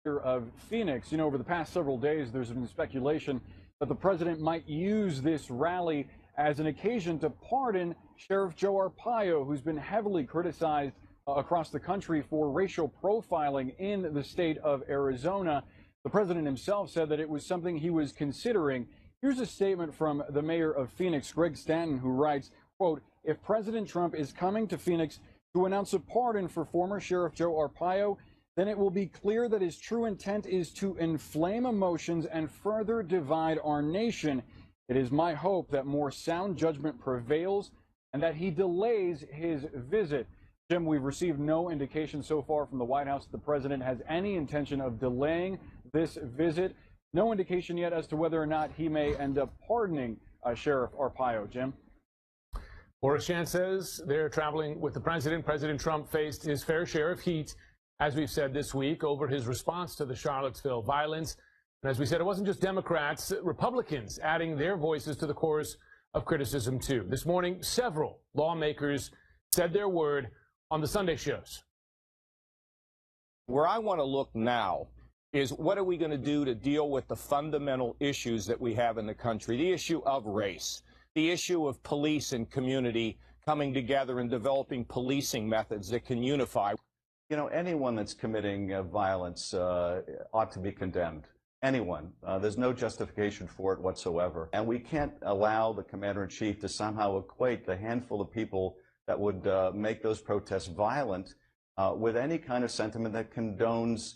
of Phoenix. You know, over the past several days, there's been speculation that the president might use this rally as an occasion to pardon Sheriff Joe Arpaio, who's been heavily criticized across the country for racial profiling in the state of Arizona. The president himself said that it was something he was considering. Here's a statement from the mayor of Phoenix, Greg Stanton, who writes, quote, "If President Trump is coming to Phoenix to announce a pardon for former Sheriff Joe Arpaio, then it will be clear that his true intent is to inflame emotions and further divide our nation. It is my hope that more sound judgment prevails and that he delays his visit." Jim, we've received no indication so far from the White House that the president has any intention of delaying this visit. No indication yet as to whether or not he may end up pardoning Sheriff Arpaio. Jim? Boris Chan says they're traveling with the president. President Trump faced his fair share of heat, as we've said this week, over his response to the Charlottesville violence. And as we said, it wasn't just Democrats, Republicans adding their voices to the chorus of criticism, too. This morning, several lawmakers said their word on the Sunday shows. Where I want to look now is what are we going to do to deal with the fundamental issues that we have in the country, the issue of race, the issue of police and community coming together and developing policing methods that can unify. You know, anyone that's committing violence ought to be condemned. Anyone. There's no justification for it whatsoever. And we can't allow the commander-in-chief to somehow equate the handful of people that would make those protests violent with any kind of sentiment that condones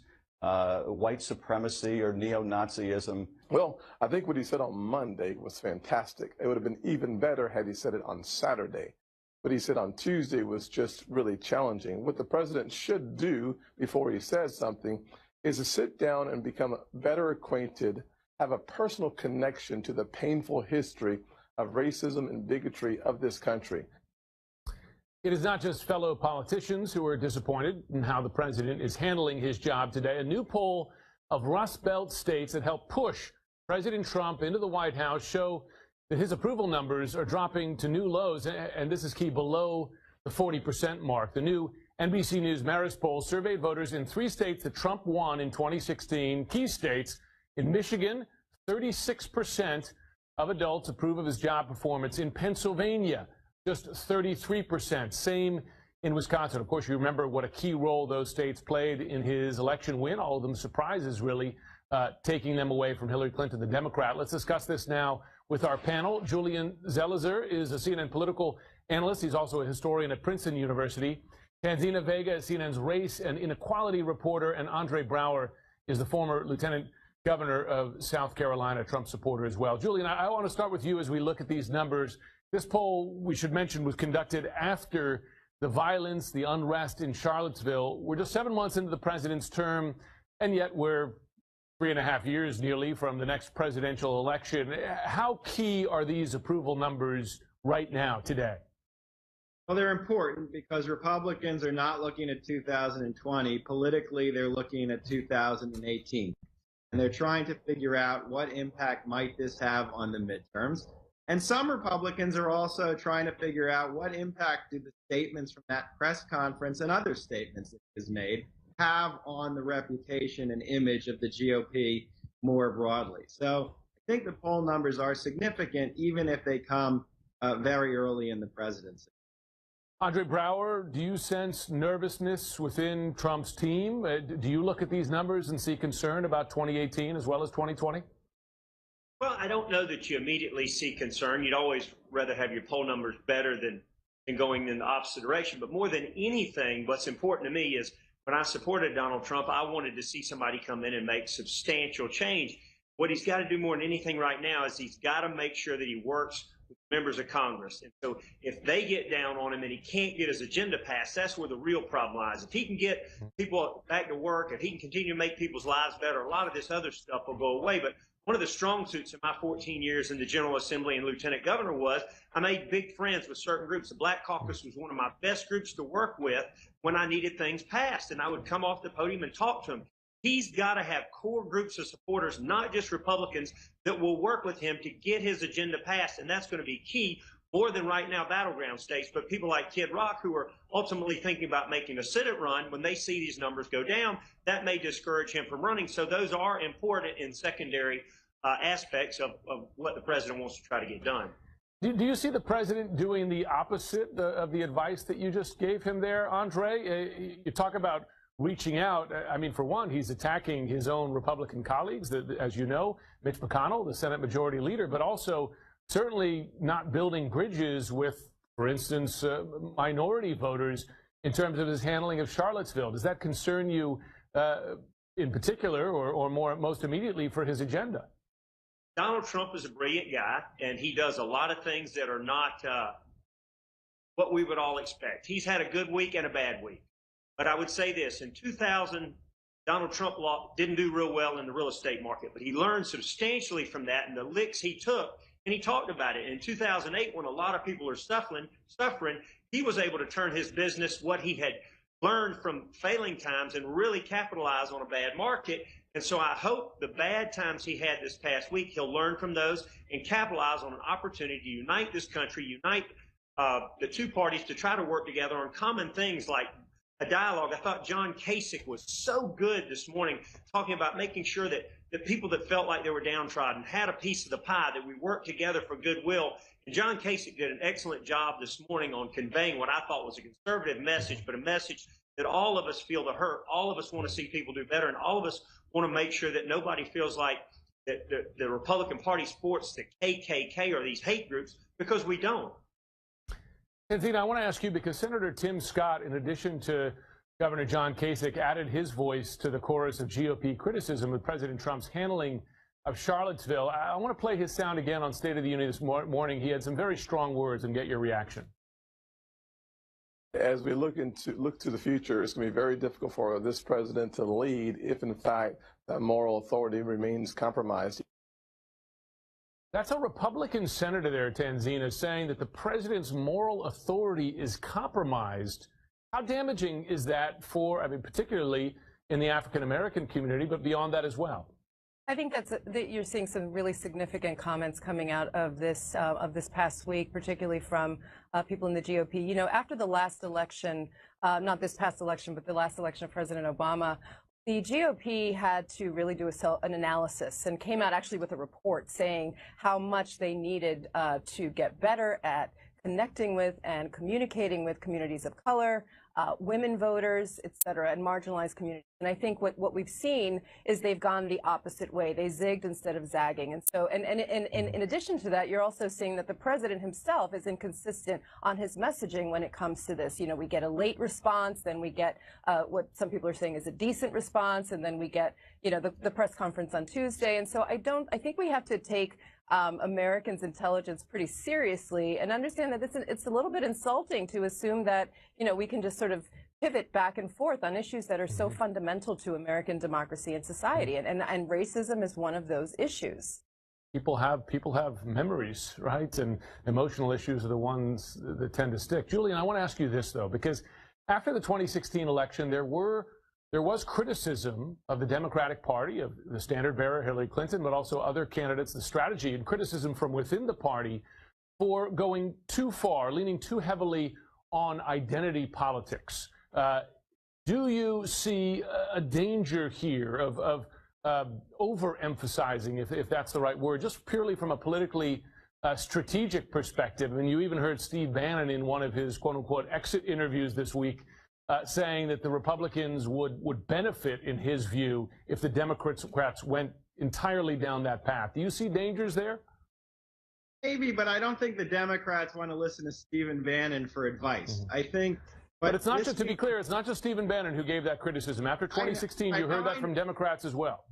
white supremacy or neo-Nazism. Well, I think what he said on Monday was fantastic. It would have been even better had he said it on Saturday. What he said on Tuesday was just really challenging. What the president should do before he says something is to sit down and become better acquainted, have a personal connection to the painful history of racism and bigotry of this country. It is not just fellow politicians who are disappointed in how the president is handling his job today. A new poll of Rust Belt states that helped push President Trump into the White House show that his approval numbers are dropping to new lows, and this is key, below the 40% mark. The new NBC News Marist poll surveyed voters in 3 states that Trump won in 2016, key states. In Michigan, 36% of adults approve of his job performance. In Pennsylvania, just 33%. Same in Wisconsin. Of course, you remember what a key role those states played in his election win. All of them surprises, really, taking them away from Hillary Clinton, the Democrat. Let's discuss this now with our panel. Julian Zelizer is a CNN political analyst. He's also a historian at Princeton University. Tanzina Vega is CNN's race and inequality reporter. And Andre Brower is the former lieutenant governor of South Carolina, Trump supporter as well. Julian, I want to start with you as we look at these numbers. This poll, we should mention, was conducted after the violence, the unrest in Charlottesville. We're just 7 months into the president's term, and yet we're 3.5 years nearly from the next presidential election. How key are these approval numbers right now, today? Well, they're important because Republicans are not looking at 2020. Politically, they're looking at 2018. And they're trying to figure out what impact might this have on the midterms. And some Republicans are also trying to figure out what impact do the statements from that press conference and other statements that he has made have on the reputation and image of the GOP more broadly. So I think the poll numbers are significant, even if they come very early in the presidency. Andre Brower, do you sense nervousness within Trump's team? Do you look at these numbers and see concern about 2018 as well as 2020? Well, I don't know that you immediately see concern. You'd always rather have your poll numbers better than going in the opposite direction. But more than anything, what's important to me is when I supported Donald Trump, I wanted to see somebody come in and make substantial change. What he's got to do more than anything right now is he's got to make sure that he works with members of Congress. And so if they get down on him and he can't get his agenda passed, that's where the real problem lies. If he can get people back to work, if he can continue to make people's lives better, a lot of this other stuff will go away. But one of the strong suits in my 14 years in the General Assembly and Lieutenant Governor was I made big friends with certain groups. The Black Caucus was one of my best groups to work with when I needed things passed, and I would come off the podium and talk to them. He's got to have core groups of supporters, not just Republicans, that will work with him to get his agenda passed, and that's going to be key. more than right now battleground states, but people like Kid Rock who are ultimately thinking about making a Senate run, when they see these numbers go down, that may discourage him from running. So those are important in secondary aspects of what the president wants to try to get done. Do you see the president doing the opposite of the advice that you just gave him there, Andre? You talk about reaching out. I mean, for one, he's attacking his own Republican colleagues, as you know, Mitch McConnell, the Senate Majority Leader, but also certainly not building bridges with, for instance, minority voters in terms of his handling of Charlottesville. Does that concern you in particular, or most immediately for his agenda? Donald Trump is a brilliant guy, and he does a lot of things that are not what we would all expect. He's had a good week and a bad week. But I would say this, in 2000, Donald Trump didn't do real well in the real estate market, but he learned substantially from that and the licks he took, and he talked about it. In 2008, when a lot of people are suffering, he was able to turn his business, what he had learned from failing times, and really capitalize on a bad market. And so I hope the bad times he had this past week, he'll learn from those and capitalize on an opportunity to unite this country, unite the two parties to try to work together on common things like a dialogue. I thought John Kasich was so good this morning, talking about making sure that the people that felt like they were downtrodden had a piece of the pie, that we work together for goodwill. And John Kasich did an excellent job this morning on conveying what I thought was a conservative message, but a message that all of us feel the hurt. All of us want to see people do better, and all of us want to make sure that nobody feels like that the Republican Party supports the KKK or these hate groups, because we don't. Tanzina, I want to ask you, because Senator Tim Scott, in addition to Governor John Kasich, added his voice to the chorus of GOP criticism of President Trump's handling of Charlottesville. I want to play his sound again on State of the Union this morning. He had some very strong words, and get your reaction. As we look to the future, it's going to be very difficult for this president to lead if, in fact, that moral authority remains compromised. That's a Republican senator there, Tanzina, saying that the president's moral authority is compromised. How damaging is that for, I mean, particularly in the African-American community, but beyond that as well? I think that you're seeing some really significant comments coming out of this past week, particularly from people in the GOP. You know, after the last election, not this past election, but the last election of President Obama, the GOP had to really do an analysis and came out actually with a report saying how much they needed to get better at connecting with and communicating with communities of color, women voters, et cetera, and marginalized communities. And I think what we've seen is they've gone the opposite way. They zigged instead of zagging. And so, and in addition to that, you're also seeing that the president himself is inconsistent on his messaging when it comes to this. You know, we get a late response, then we get what some people are saying is a decent response, and then we get, you know, the press conference on Tuesday. And so I think we have to take Americans' intelligence pretty seriously and understand that it's a little bit insulting to assume that, you know, we can just sort of pivot back and forth on issues that are so fundamental to American democracy and society. And racism is one of those issues. People have memories, right? And emotional issues are the ones that tend to stick. Julian, I want to ask you this, though, because after the 2016 election, there was criticism of the Democratic Party, of the standard bearer Hillary Clinton, but also other candidates, the strategy and criticism from within the party for going too far, leaning too heavily on identity politics. Do you see a danger here of overemphasizing, if that's the right word, just purely from a politically strategic perspective? I mean, you even heard Steve Bannon in one of his quote-unquote exit interviews this week saying that the Republicans would benefit, in his view, if the Democrats went entirely down that path. Do you see dangers there? Maybe, but I don't think the Democrats want to listen to Stephen Bannon for advice. I think... But it's not just, to be clear, it's not just Stephen Bannon who gave that criticism. After 2016, you heard that from Democrats as well.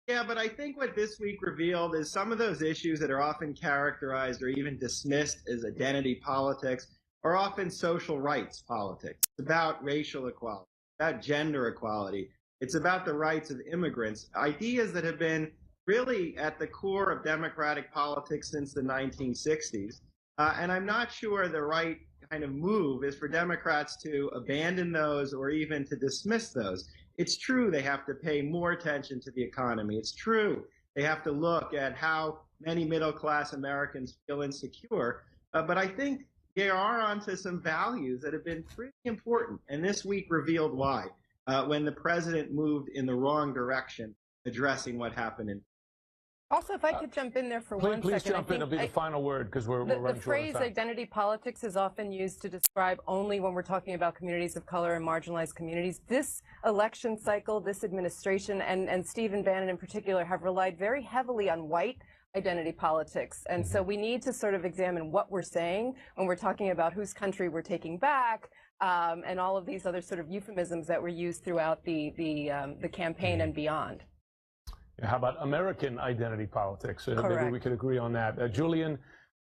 Yeah, but I think what this week revealed is some of those issues that are often characterized or even dismissed as identity politics are often social rights politics. It's about racial equality, about gender equality. It's about the rights of immigrants, ideas that have been really at the core of democratic politics since the 1960s. And I'm not sure the right kind of move is for Democrats to abandon those or even to dismiss those. It's true they have to pay more attention to the economy. It's true they have to look at how many middle-class Americans feel insecure. But I think they are onto some values that have been pretty important. And this week revealed why, when the president moved in the wrong direction, addressing what happened in. Also, if I could jump in there for one second. Please jump in. It'll be the final word because we're running short of time. The phrase identity politics is often used to describe only when we're talking about communities of color and marginalized communities. This election cycle, this administration, and Stephen Bannon in particular have relied very heavily on white identity politics. And so we need to sort of examine what we're saying when we're talking about whose country we're taking back, and all of these other sort of euphemisms that were used throughout the campaign and beyond. How about American identity politics? Correct. Maybe we could agree on that. Julian,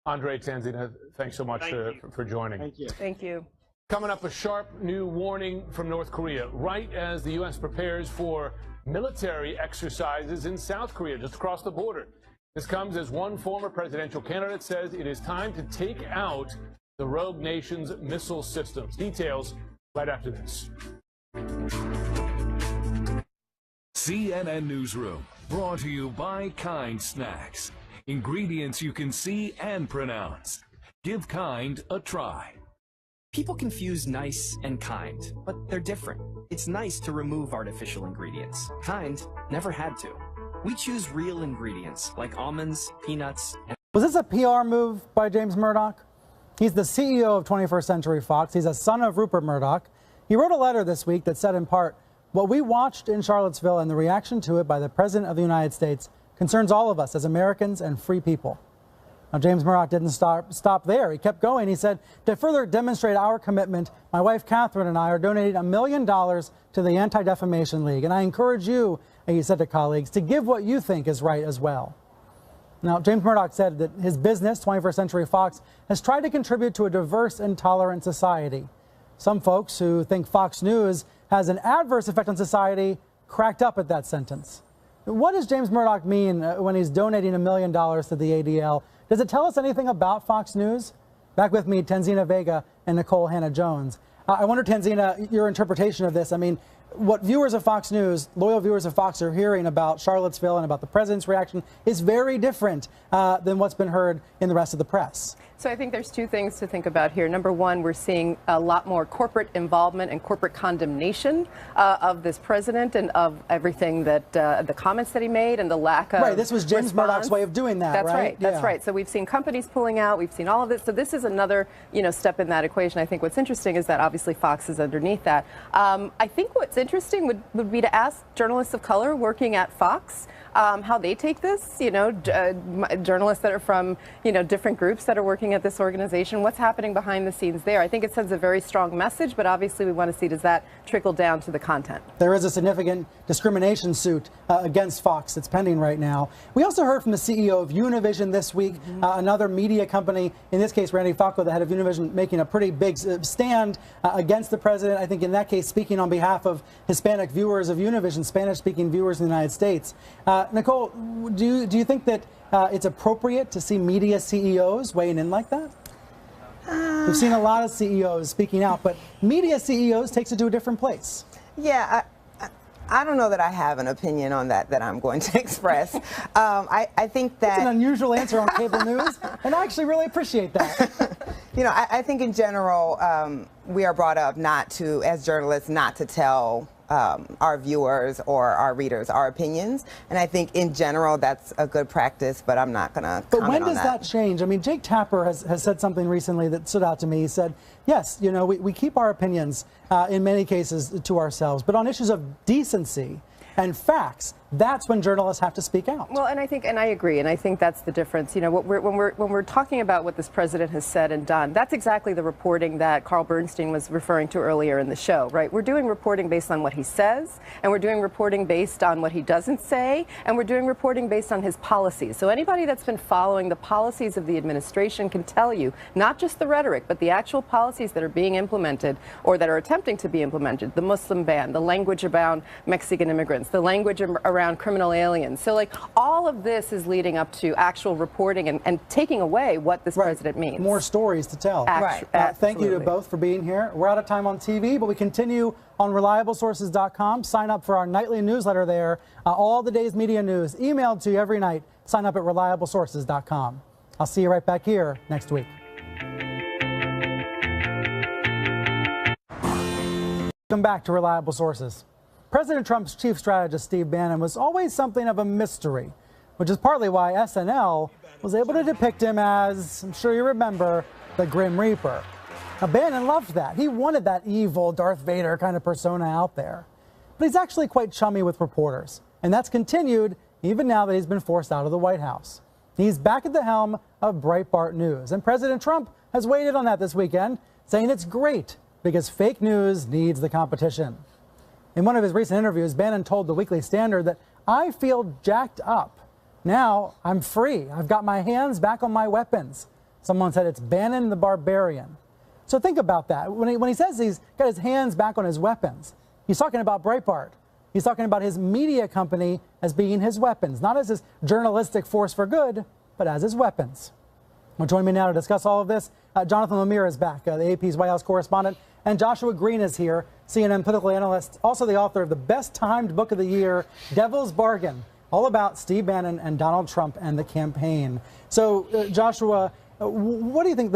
Andre, Tanzina, thanks so much for joining. Thank you. Thank you. Coming up, a sharp new warning from North Korea, right as the U.S. prepares for military exercises in South Korea, just across the border. This comes as one former presidential candidate says it is time to take out the rogue nation's missile systems. Details right after this. CNN Newsroom, brought to you by Kind Snacks. Ingredients you can see and pronounce. Give Kind a try. People confuse nice and kind, but they're different. It's nice to remove artificial ingredients. Kind never had to. We choose real ingredients like almonds, peanuts, and... Was this a PR move by James Murdoch? He's the CEO of 21st Century Fox. He's a son of Rupert Murdoch. He wrote a letter this week that said in part, "What we watched in Charlottesville and the reaction to it by the President of the United States concerns all of us as Americans and free people." Now, James Murdoch didn't stop there. He kept going. He said, "To further demonstrate our commitment, my wife Catherine and I are donating $1 million to the Anti-Defamation League. And I encourage you," he said to colleagues, "to give what you think is right as well." Now, James Murdoch said that his business, 21st Century Fox, has tried to contribute to a diverse and tolerant society. Some folks who think Fox News has an adverse effect on society cracked up at that sentence. What does James Murdoch mean when he's donating $1 million to the ADL? Does it tell us anything about Fox News? Back with me, Tanzina Vega and Nicole Hannah-Jones. I wonder, Tanzina, your interpretation of this. I mean, what viewers of Fox News, loyal viewers of Fox, are hearing about Charlottesville and about the president's reaction is very different than what's been heard in the rest of the press. So I think there's two things to think about here. Number one, we're seeing a lot more corporate involvement and corporate condemnation of this president and of everything that the comments that he made and the lack of this was James Murdoch's way of doing that, That's right? That's right. So we've seen companies pulling out. We've seen all of this. So this is another, step in that equation. I think what's interesting is that obviously Fox is underneath that. I think what's interesting would be to ask journalists of color working at Fox how they take this, journalists that are from, different groups that are working at this organization, what's happening behind the scenes there. I think it sends a very strong message, but obviously we want to see, does that trickle down to the content? There is a significant discrimination suit against Fox that's pending right now. We also heard from the CEO of Univision this week, another media company, in this case Randy Falco, the head of Univision, making a pretty big stand against the president. I think in that case speaking on behalf of Hispanic viewers of Univision, Spanish-speaking viewers in the United States. Nicole, do you think that it's appropriate to see media CEOs weighing in like that? We've seen a lot of CEOs speaking out, but media CEOs takes it to a different place. Yeah, I don't know that I have an opinion on that I'm going to express. I think that... It's an unusual answer on cable news, and I actually really appreciate that. I think in general, we are brought up not to, as journalists, not to tell our viewers or our readers our opinions, and I think in general that's a good practice, but I'm not going to comment on that. But when does that change? I mean, Jake Tapper has said something recently that stood out to me. He said, yes, we keep our opinions in many cases to ourselves, but on issues of decency and facts, that's when journalists have to speak out. Well, and I agree, and I think that's the difference. When we're talking about what this president has said and done, that's exactly the reporting that Carl Bernstein was referring to earlier in the show, right? We're doing reporting based on what he says, and we're doing reporting based on what he doesn't say, and we're doing reporting based on his policies. So anybody that's been following the policies of the administration can tell you, not just the rhetoric, but the actual policies that are being implemented or that are attempting to be implemented, the Muslim ban, the language around Mexican immigrants, the language around criminal aliens. So all of this is leading up to actual reporting and taking away what this president means. More stories to tell. Thank you to both for being here. We're out of time on TV, but we continue on reliablesources.com. Sign up for our nightly newsletter there. All the day's media news emailed to you every night. Sign up at reliablesources.com. I'll see you right back here next week. Welcome back to Reliable Sources. President Trump's chief strategist, Steve Bannon, was always something of a mystery, which is partly why SNL was able to depict him as, I'm sure you remember, the Grim Reaper. Now, Bannon loved that. He wanted that evil Darth Vader kind of persona out there. But he's actually quite chummy with reporters, and that's continued even now that he's been forced out of the White House. He's back at the helm of Breitbart News, and President Trump has weighed in on that this weekend, saying it's great because fake news needs the competition. In one of his recent interviews, Bannon told the Weekly Standard that I feel jacked up. Now I'm free. I've got my hands back on my weapons. Someone said it's Bannon the Barbarian. So think about that. When he says he's got his hands back on his weapons, he's talking about Breitbart. He's talking about his media company as being his weapons, not as his journalistic force for good, but as his weapons. Well, join me now to discuss all of this. Jonathan Lemire is back, the AP's White House correspondent, and Joshua Green is here, CNN political analyst, also the author of the best-timed book of the year, Devil's Bargain, all about Steve Bannon and Donald Trump and the campaign. So, Joshua, what do you think?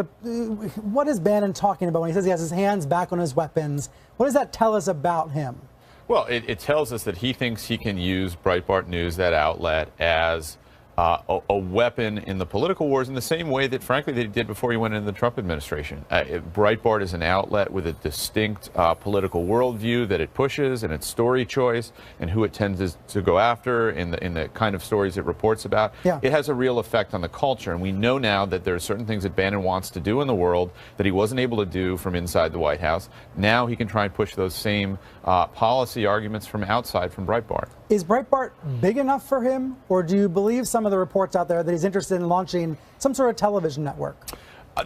What is Bannon talking about when he says he has his hands back on his weapons? What does that tell us about him? Well, it tells us that he thinks he can use Breitbart News, that outlet, as a weapon in the political wars in the same way that, frankly, that he did before he went into the Trump administration. Breitbart is an outlet with a distinct political worldview that it pushes, and its story choice, and who it tends to go after in the kind of stories it reports about. Yeah. It has a real effect on the culture, and we know now that there are certain things that Bannon wants to do in the world that he wasn't able to do from inside the White House. Now he can try and push those same policy arguments from outside, from Breitbart. Is Breitbart big enough for him, or do you believe some of the reports out there that he's interested in launching some sort of television network?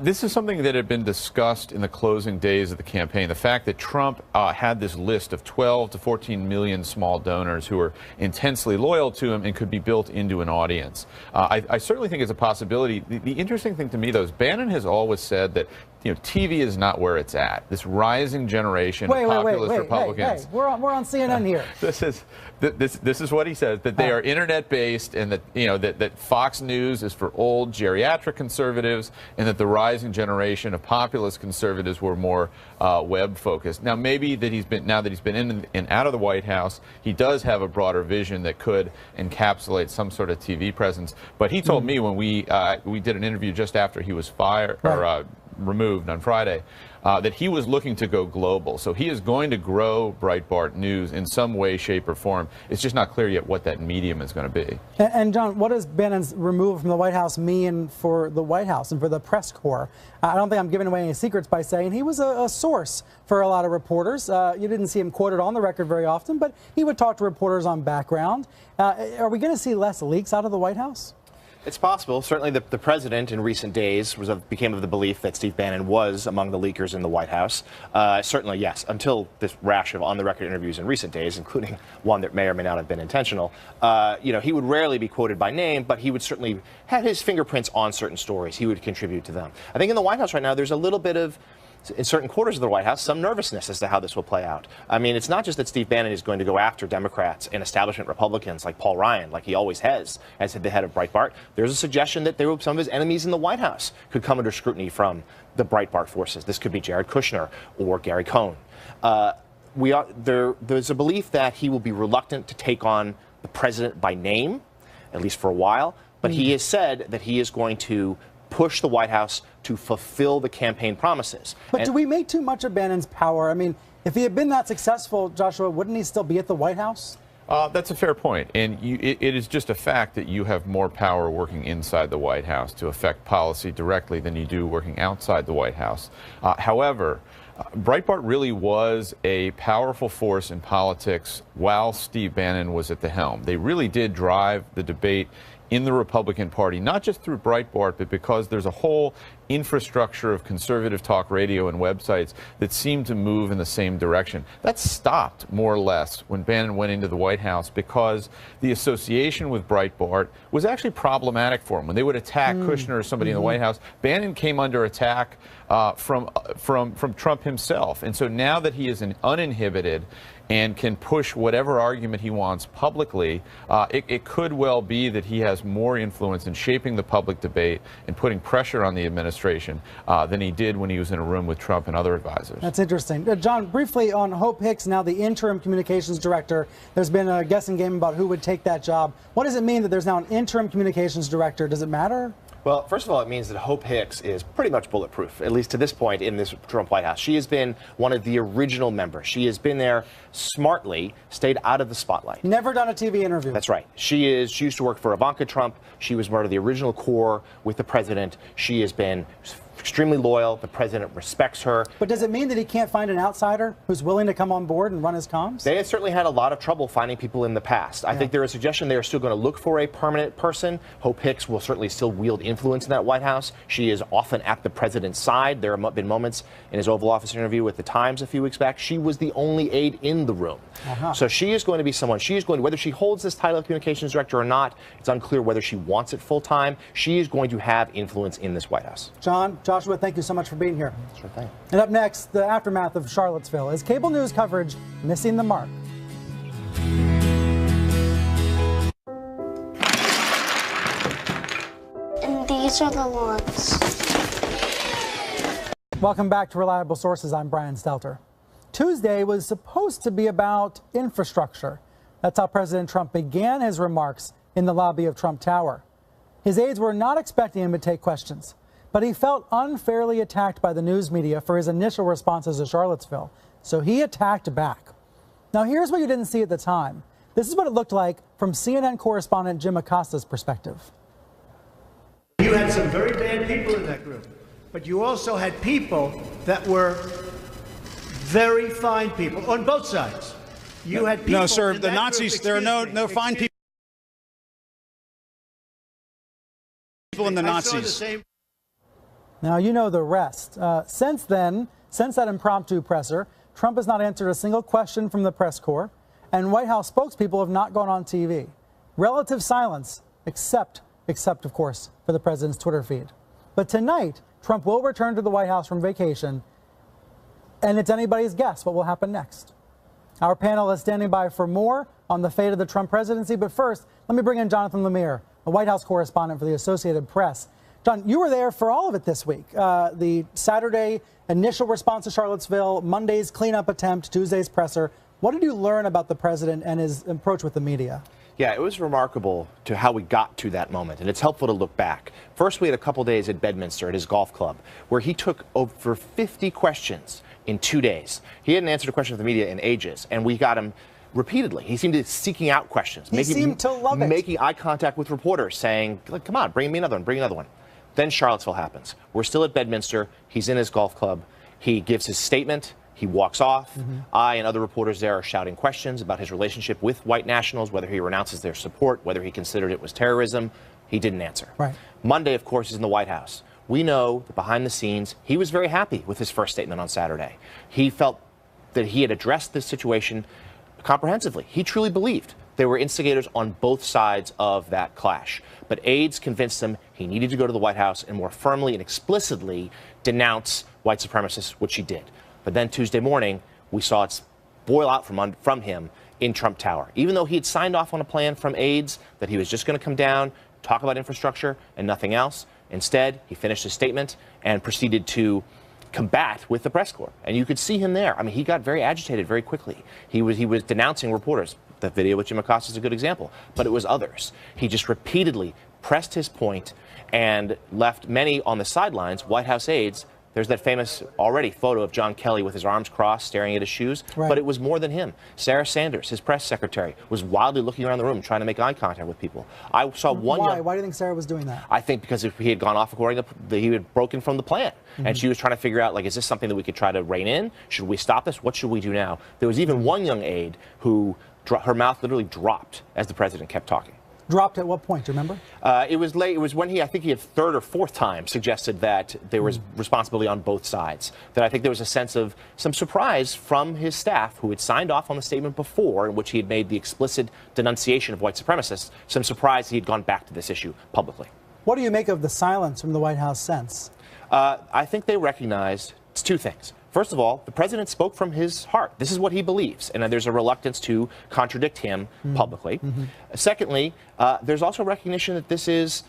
This is something that had been discussed in the closing days of the campaign. The fact that Trump had this list of 12 to 14 million small donors who were intensely loyal to him and could be built into an audience. I certainly think it's a possibility. The interesting thing to me, though, is Bannon has always said that TV is not where it's at. This rising generation of populist Republicans. Hey, we're on CNN here. This is what he says, that they are internet-based, and that that Fox News is for old geriatric conservatives, and that the rising generation of populist conservatives were more web-focused. Now, maybe that now that he's been in and out of the White House, he does have a broader vision that could encapsulate some sort of TV presence. But he told me when we did an interview just after he was fired or removed on Friday, that he was looking to go global. So he is going to grow Breitbart News in some way, shape, or form. It's just not clear yet what that medium is going to be. And John, what does Bannon's removal from the White House mean for the White House and for the press corps? I don't think I'm giving away any secrets by saying he was a source for a lot of reporters. You didn't see him quoted on the record very often, but he would talk to reporters on background. Are we going to see less leaks out of the White House? It's possible. Certainly the president in recent days became of the belief that Steve Bannon was among the leakers in the White House. Certainly, yes, until this rash of on-the-record interviews in recent days, including one that may or may not have been intentional. He would rarely be quoted by name, but he would certainly have his fingerprints on certain stories. He would contribute to them. I think in the White House right now, there's a little bit of, in certain quarters of the White House, some nervousness as to how this will play out. I mean, it's not just that Steve Bannon is going to go after Democrats and establishment Republicans like Paul Ryan, like he always has, as the head of Breitbart. There's a suggestion that some of his enemies in the White House could come under scrutiny from the Breitbart forces. This could be Jared Kushner or Gary Cohn. There's a belief that he will be reluctant to take on the president by name, at least for a while, but he has said that he is going to push the White House to fulfill the campaign promises. But do we make too much of Bannon's power? I mean, if he had been that successful, Joshua, wouldn't he still be at the White House? That's a fair point. And it is just a fact that you have more power working inside the White House to affect policy directly than you do working outside the White House. However, Breitbart really was a powerful force in politics while Steve Bannon was at the helm. They really did drive the debate in the Republican Party, not just through Breitbart, but because there's a whole infrastructure of conservative talk radio and websites that seem to move in the same direction. That stopped more or less when Bannon went into the White House because the association with Breitbart was actually problematic for him. When they would attack Kushner or somebody in the White House, Bannon came under attack from Trump himself. And so now that he is uninhibited and can push whatever argument he wants publicly, it could well be that he has more influence in shaping the public debate and putting pressure on the administration than he did when he was in a room with Trump and other advisors. That's interesting. John, briefly on Hope Hicks, now the interim communications director. There's been a guessing game about who would take that job. What does it mean that there's now an interim communications director? Does it matter? Well, first of all, it means that Hope Hicks is pretty much bulletproof, at least to this point in this Trump White House. She has been one of the original members. She has been there smartly, stayed out of the spotlight. Never done a TV interview. That's right. She used to work for Ivanka Trump. She was part of the original core with the president. She has been extremely loyal. The president respects her. But does it mean that he can't find an outsider who's willing to come on board and run his comms? They have certainly had a lot of trouble finding people in the past. I think there is a suggestion they are still going to look for a permanent person. Hope Hicks will certainly still wield influence in that White House. She is often at the president's side. There have been moments in his Oval Office interview with the Times a few weeks back. She was the only aide in the room. So she is going to be someone. She is going to, whether she holds this title of communications director or not, it's unclear whether she wants it full time. She is going to have influence in this White House. John, Joshua, thank you so much for being here. Sure thing. And up next, the aftermath of Charlottesville. Is cable news coverage missing the mark? And these are the ones. Welcome back to Reliable Sources. I'm Brian Stelter. Tuesday was supposed to be about infrastructure. That's how President Trump began his remarks in the lobby of Trump Tower. His aides were not expecting him to take questions, but he felt unfairly attacked by the news media for his initial responses to Charlottesville, so he attacked back. Now, here's what you didn't see at the time. This is what it looked like from CNN correspondent Jim Acosta's perspective. You had some very bad people in that group, but you also had people that were very fine people on both sides. You had people. No, sir, the Nazis, there are no fine people in the Nazis. Now, you know the rest. Since then, since that impromptu presser, Trump has not answered a single question from the press corps, and White House spokespeople have not gone on TV. Relative silence, except, of course, for the president's Twitter feed. But tonight, Trump will return to the White House from vacation, and it's anybody's guess what will happen next. Our panel is standing by for more on the fate of the Trump presidency, but first, let me bring in Jonathan Lemire, a White House correspondent for the Associated Press. John, you were there for all of it this week. The Saturday initial response to Charlottesville, Monday's cleanup attempt, Tuesday's presser. What did you learn about the president and his approach with the media? Yeah, it was remarkable to how we got to that moment, and it's helpful to look back. First, we had a couple days at Bedminster at his golf club, where he took over 50 questions in 2 days. He hadn't answered a question of the media in ages, and we got him repeatedly. He seemed to be seeking out questions. He seemed to love it. Making eye contact with reporters, saying, come on, bring me another one, bring another one. Then Charlottesville happens. We're still at Bedminster. He's in his golf club. He gives his statement. He walks off. I and other reporters there are shouting questions about his relationship with white nationals, whether he renounces their support, whether he considered it was terrorism. He didn't answer. Right. Monday, of course, is in the White House. We know that behind the scenes, he was very happy with his first statement on Saturday. He felt that he had addressed this situation comprehensively. He truly believed there were instigators on both sides of that clash. But aides convinced him he needed to go to the White House and more firmly and explicitly denounce white supremacists, which he did. But then Tuesday morning, we saw it boil out from him in Trump Tower. Even though he had signed off on a plan from aides that he was just going to come down, talk about infrastructure and nothing else, instead, he finished his statement and proceeded to combat with the press corps. And you could see him there. I mean, he got very agitated very quickly. He was denouncing reporters. The video with Jim Acosta is a good example, but it was others. He just repeatedly pressed his point and left many on the sidelines, White House aides. There's that famous already photo of John Kelly with his arms crossed, staring at his shoes. Right. But it was more than him. Sarah Sanders, his press secretary, was wildly looking around the room, trying to make eye contact with people. I saw one. Why? Why do you think Sarah was doing that? I think because if he had gone off according to, he had broken from the plan, and she was trying to figure out, like, is this something that we could try to rein in? Should we stop this? What should we do now? There was even one young aide who her mouth literally dropped as the president kept talking. Dropped at what point? Do you remember? It was late. It was when I think he had third or fourth time suggested that there was responsibility on both sides. That I think there was a sense of some surprise from his staff who had signed off on the statement before in which he had made the explicit denunciation of white supremacists. Some surprise he had gone back to this issue publicly. What do you make of the silence from the White House since? I think they recognized two things. First of all, the president spoke from his heart. This is what he believes, and there's a reluctance to contradict him publicly. Secondly, there's also recognition that this is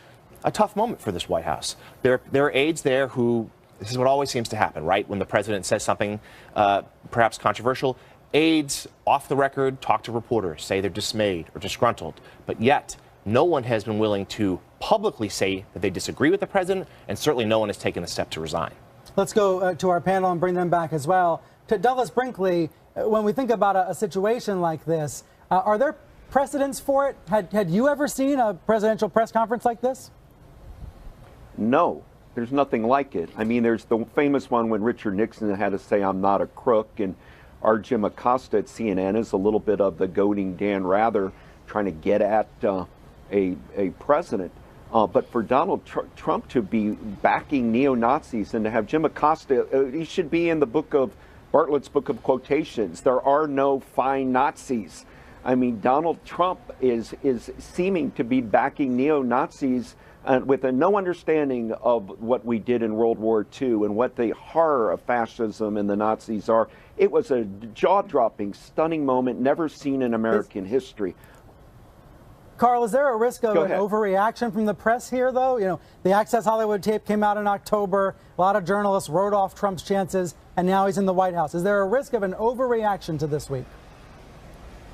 a tough moment for this White House. There are aides there who, this is what always seems to happen, right? When the president says something perhaps controversial, aides off the record talk to reporters, say they're dismayed or disgruntled, but yet no one has been willing to publicly say that they disagree with the president, and certainly no one has taken a step to resign. Let's go to our panel and bring them back as well. To Douglas Brinkley, when we think about a situation like this, are there precedents for it? Had you ever seen a presidential press conference like this? No, there's nothing like it. I mean, there's the famous one when Richard Nixon had to say, "I'm not a crook," and our Jim Acosta at CNN is a little bit of the goading Dan Rather, trying to get at a president. But for Donald Trump to be backing neo-Nazis and to have Jim Acosta, he should be in the book of Bartlett's Book of Quotations. There are no fine Nazis. I mean, Donald Trump is seeming to be backing neo-Nazis with no understanding of what we did in World War II and what the horror of fascism and the Nazis are. It was a jaw-dropping, stunning moment never seen in American history. Carl, is there a risk of an overreaction from the press here, though? You know, the Access Hollywood tape came out in October. A lot of journalists wrote off Trump's chances, and now he's in the White House. Is there a risk of an overreaction to this week?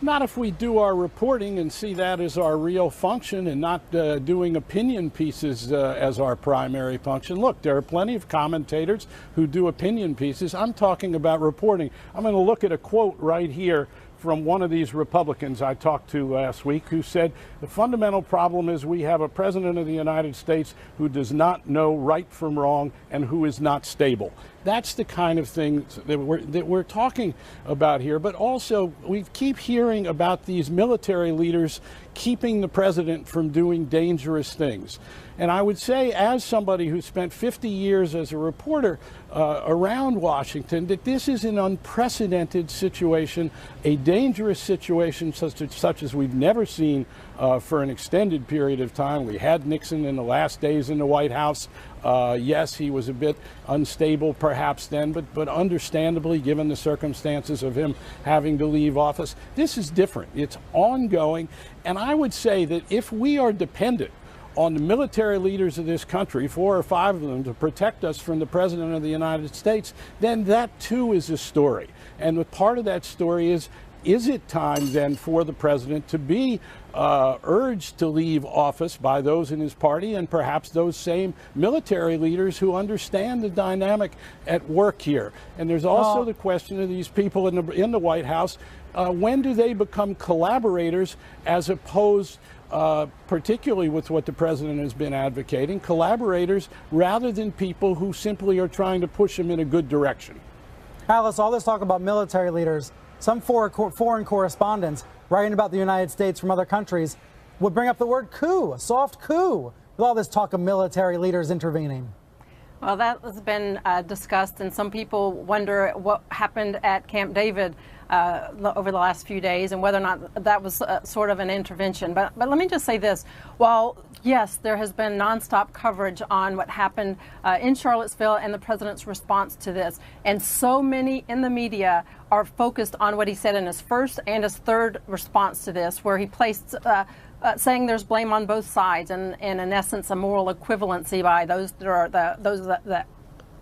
Not if we do our reporting and see that as our real function and not doing opinion pieces as our primary function. Look, there are plenty of commentators who do opinion pieces. I'm talking about reporting. I'm going to look at a quote right here from one of these Republicans I talked to last week, who said, "The fundamental problem is we have a president of the United States who does not know right from wrong and who is not stable." That's the kind of thing that we're talking about here. But also, we keep hearing about these military leaders keeping the president from doing dangerous things. And I would say, as somebody who spent 50 years as a reporter around Washington, that this is an unprecedented situation, a dangerous situation such as we've never seen for an extended period of time. We had Nixon in the last days in the White House. Yes, he was a bit unstable perhaps then, but understandably, given the circumstances of him having to leave office. This is different. It's ongoing. And I would say that if we are dependent on the military leaders of this country, 4 or 5 of them, to protect us from the President of the United States, then that too is a story. And the part of that story is it time then for the President to be urged to leave office by those in his party and perhaps those same military leaders who understand the dynamic at work here? And there's also the question of these people in the White House. When do they become collaborators as opposed particularly with what the president has been advocating, collaborators rather than people who simply are trying to push him in a good direction? Alice, all this talk about military leaders, some foreign correspondents writing about the United States from other countries would bring up the word coup, a soft coup, with all this talk of military leaders intervening. Well, that has been discussed, and some people wonder what happened at Camp David over the last few days and whether or not that was sort of an intervention. But let me just say this. While, yes, there has been nonstop coverage on what happened in Charlottesville and the president's response to this, and so many in the media are focused on what he said in his first and his third response to this, where he placed saying there's blame on both sides and in essence a moral equivalency by those that are that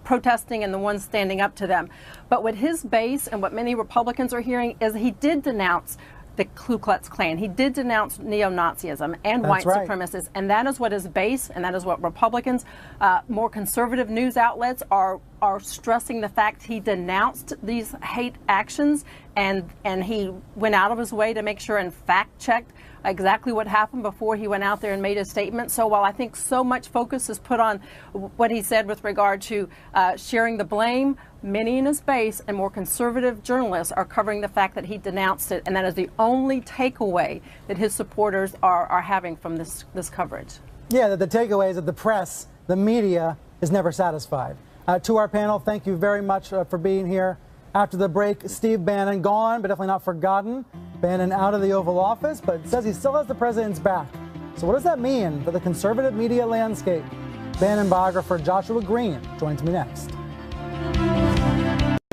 protesting and the ones standing up to them. But what his base and what many Republicans are hearing is he did denounce the Ku Klux Klan. He did denounce neo-Nazism and white supremacists, and that is what his base, and that is what Republicans, more conservative news outlets are stressing, the fact he denounced these hate actions, and he went out of his way to make sure and fact-checked exactly what happened before he went out there and made a statement. So while I think so much focus is put on what he said with regard to sharing the blame, many in his base and more conservative journalists are covering the fact that he denounced it, and that is the only takeaway that his supporters are having from this coverage. Yeah, the takeaway is that the press, the media, is never satisfied. To our panel, thank you very much for being here. After the break, Steve Bannon gone, but definitely not forgotten. Bannon out of the Oval Office, but says he still has the president's back. So what does that mean for the conservative media landscape? Bannon biographer Joshua Green joins me next.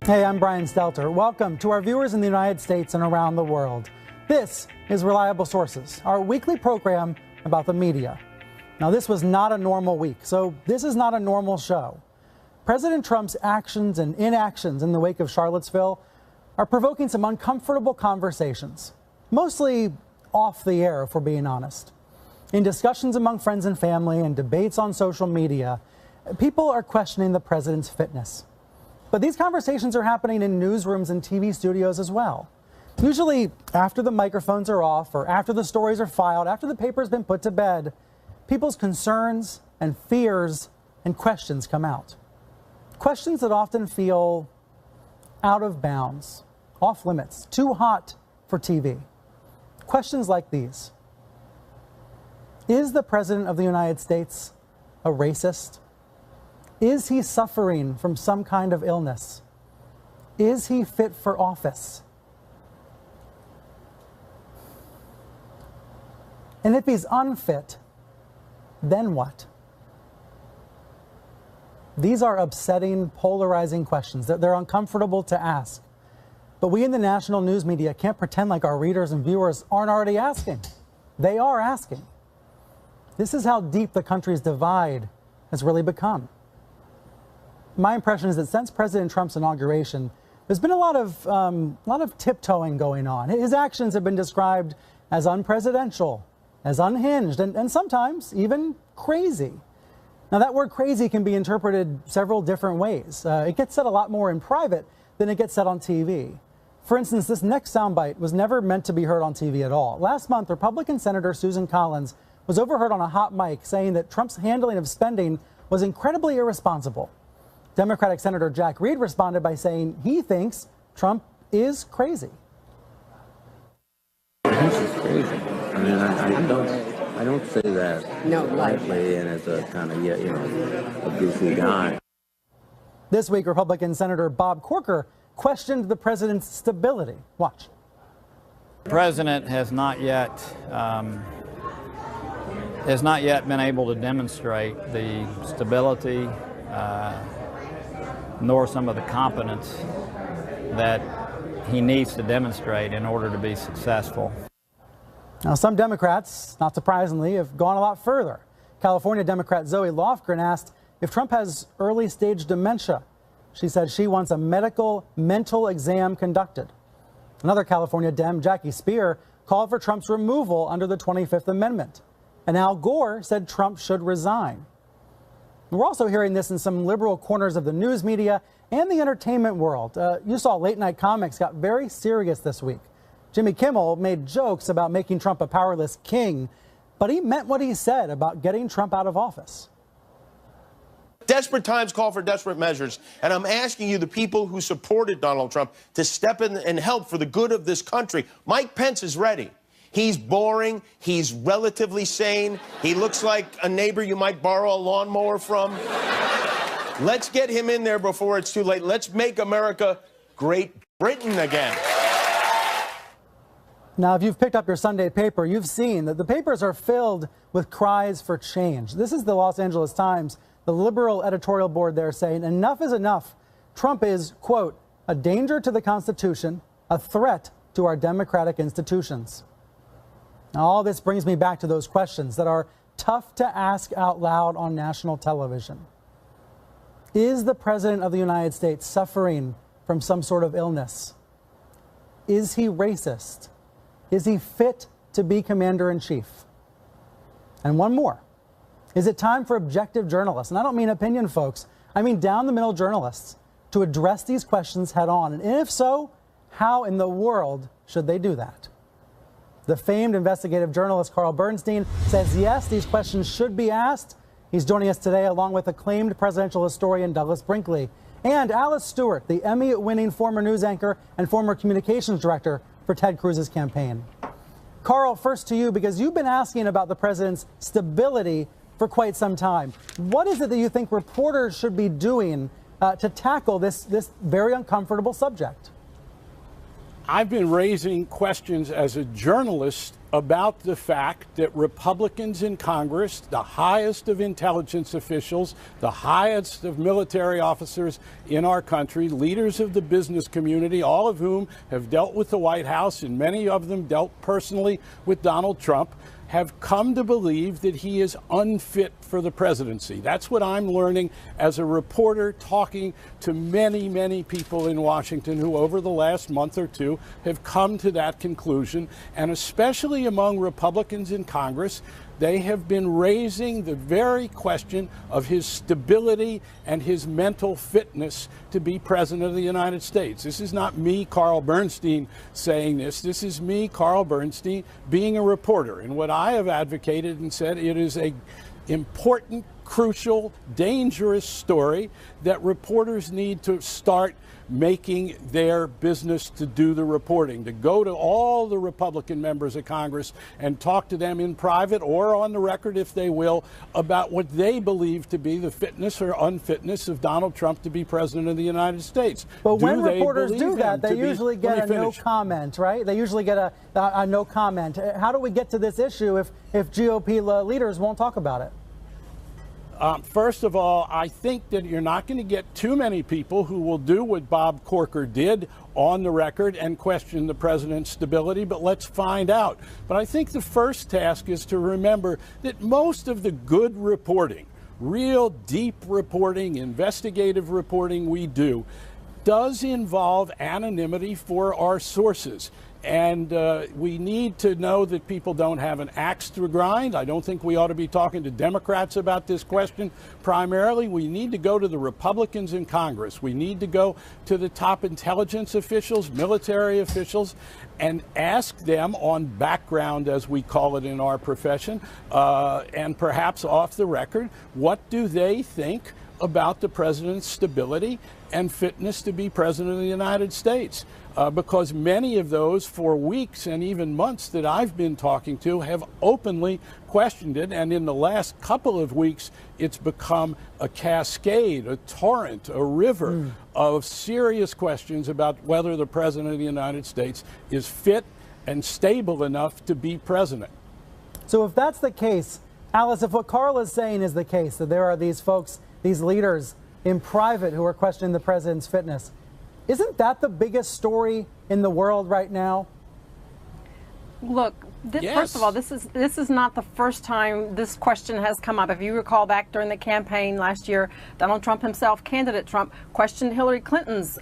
Hey, I'm Brian Stelter. Welcome to our viewers in the United States and around the world. This is Reliable Sources, our weekly program about the media. Now, this was not a normal week, so this is not a normal show. President Trump's actions and inactions in the wake of Charlottesville are provoking some uncomfortable conversations, mostly off the air, if we're being honest. In discussions among friends and family and debates on social media, people are questioning the president's fitness. But these conversations are happening in newsrooms and TV studios as well. Usually after the microphones are off or after the stories are filed, after the paper's been put to bed, people's concerns and fears and questions come out. Questions that often feel out of bounds, off limits, too hot for TV. Questions like these. Is the President of the United States a racist? Is he suffering from some kind of illness? Is he fit for office? And if he's unfit, then what? These are upsetting, polarizing questions. They're uncomfortable to ask. But we in the national news media can't pretend like our readers and viewers aren't already asking. They are asking. This is how deep the country's divide has really become. My impression is that since President Trump's inauguration, there's been a lot of tiptoeing going on. His actions have been described as unpresidential, as unhinged, and sometimes even crazy. Now, that word crazy can be interpreted several different ways. It gets said a lot more in private than it gets said on TV. For instance, this next soundbite was never meant to be heard on TV at all. Last month, Republican Senator Susan Collins was overheard on a hot mic saying that Trump's handling of spending was incredibly irresponsible. Democratic Senator Jack Reed responded by saying he thinks Trump is crazy. He's just crazy. I mean, I don't say that lightly and as a kind of, a goofy guy. This week, Republican Senator Bob Corker questioned the president's stability. Watch. The president has not yet been able to demonstrate the stability nor some of the competence that he needs to demonstrate in order to be successful. Now, some Democrats, not surprisingly, have gone a lot further. California Democrat Zoe Lofgren asked if Trump has early-stage dementia. She said she wants a mental exam conducted. Another California Dem, Jackie Speer, called for Trump's removal under the 25th Amendment. And Al Gore said Trump should resign. We're also hearing this in some liberal corners of the news media and the entertainment world. You saw late night comics got very serious this week. Jimmy Kimmel made jokes about making Trump a powerless king, but he meant what he said about getting Trump out of office. Desperate times call for desperate measures, and I'm asking you, the people who supported Donald Trump, to step in and help for the good of this country. Mike Pence is ready. He's boring. He's relatively sane. He looks like a neighbor you might borrow a lawnmower from. Let's get him in there before it's too late. Let's make America Great Britain again. Now, if you've picked up your Sunday paper, you've seen that the papers are filled with cries for change. This is the Los Angeles Times, the liberal editorial board there saying enough is enough. Trump is, quote, a danger to the Constitution, a threat to our democratic institutions. Now, all this brings me back to those questions that are tough to ask out loud on national television. Is the President of the United States suffering from some sort of illness? Is he racist? Is he fit to be commander-in-chief? And one more. Is it time for objective journalists, and I don't mean opinion folks, I mean down-the-middle journalists, to address these questions head-on? And if so, how in the world should they do that? The famed investigative journalist Carl Bernstein says yes, these questions should be asked. He's joining us today along with acclaimed presidential historian Douglas Brinkley and Alice Stewart, the Emmy-winning former news anchor and former communications director for Ted Cruz's campaign. Carl, first to you, because you've been asking about the president's stability for quite some time. What is it that you think reporters should be doing to tackle this very uncomfortable subject? I've been raising questions as a journalist about the fact that Republicans in Congress, the highest of intelligence officials, the highest of military officers in our country, leaders of the business community, all of whom have dealt with the White House, and many of them dealt personally with Donald Trump, have come to believe that he is unfit for the presidency. That's what I'm learning as a reporter, talking to many, many people in Washington who over the last month or two have come to that conclusion. And especially among Republicans in Congress, they have been raising the very question of his stability and his mental fitness to be president of the United States. This is not me, Carl Bernstein, saying this. This is me, Carl Bernstein, being a reporter. And what I have advocated and said, it is a important, crucial, dangerous story that reporters need to start making their business to do the reporting, to go to all the Republican members of Congress and talk to them in private or on the record, if they will, about what they believe to be the fitness or unfitness of Donald Trump to be president of the United States. But when reporters do that, they usually get a no comment, right? They usually get a no comment. How do we get to this issue if GOP leaders won't talk about it? First of all, I think that you're not going to get too many people who will do what Bob Corker did on the record and question the president's stability, but let's find out. But I think the first task is to remember that most of the good reporting, real deep reporting, investigative reporting we do, does involve anonymity for our sources. And we need to know that people don't have an axe to grind. I don't think we ought to be talking to Democrats about this question. Primarily, we need to go to the Republicans in Congress. We need to go to the top intelligence officials, military officials, and ask them on background, as we call it in our profession, and perhaps off the record, what do they think about the president's stability and fitness to be president of the United States. Because many of those, for weeks and even months that I've been talking to, have openly questioned it. And in the last couple of weeks, it's become a cascade, a torrent, a river of serious questions about whether the president of the United States is fit and stable enough to be president. So if that's the case, Alice, if what Carl is saying is the case, that there are these folks, these leaders in private who are questioning the president's fitness, isn't that the biggest story in the world right now? Look, first of all, this is not the first time this question has come up. If you recall back during the campaign last year, Donald Trump himself, candidate Trump, questioned Hillary Clinton's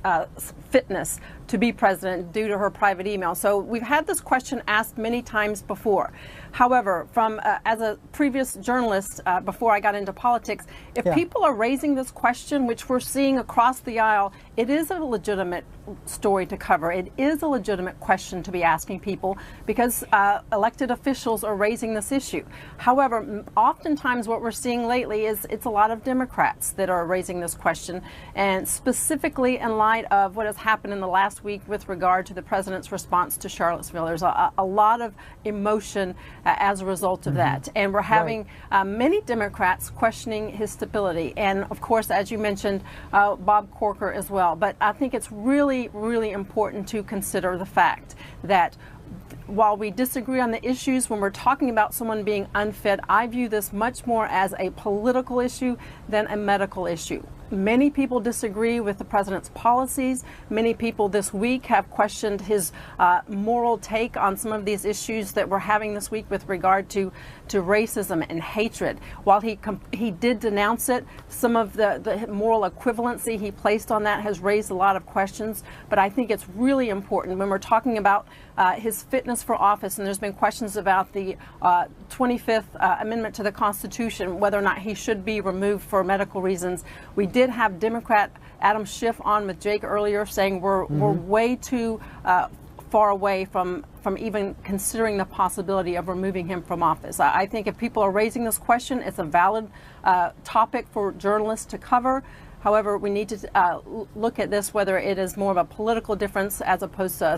fitness to be president due to her private email. So we've had this question asked many times before. However, from as a previous journalist before I got into politics, if people are raising this question, which we're seeing across the aisle, it is a legitimate story to cover. It is a legitimate question to be asking people because elected officials are raising this issue. However, oftentimes what we're seeing lately is it's a lot of Democrats that are raising this question, and specifically in light of what has happened in the last week with regard to the president's response to Charlottesville. There's a lot of emotion as a result of that. And we're having many Democrats questioning his stability. And of course, as you mentioned, Bob Corker as well. But I think it's really, really important to consider the fact that while we disagree on the issues, when we're talking about someone being unfit, I view this much more as a political issue than a medical issue. Many people disagree with the president's policies. Many people this week have questioned his moral take on some of these issues that we're having this week with regard to racism and hatred. While he did denounce it, some of the moral equivalency he placed on that has raised a lot of questions. But I think it's really important when we're talking about his fitness for office, and there's been questions about the 25th Amendment to the Constitution, whether or not he should be removed for medical reasons. We did have Democrat Adam Schiff on with Jake earlier saying we're way too far away from even considering the possibility of removing him from office. I think if people are raising this question, it's a valid topic for journalists to cover. However, we need to look at this whether it is more of a political difference as opposed to a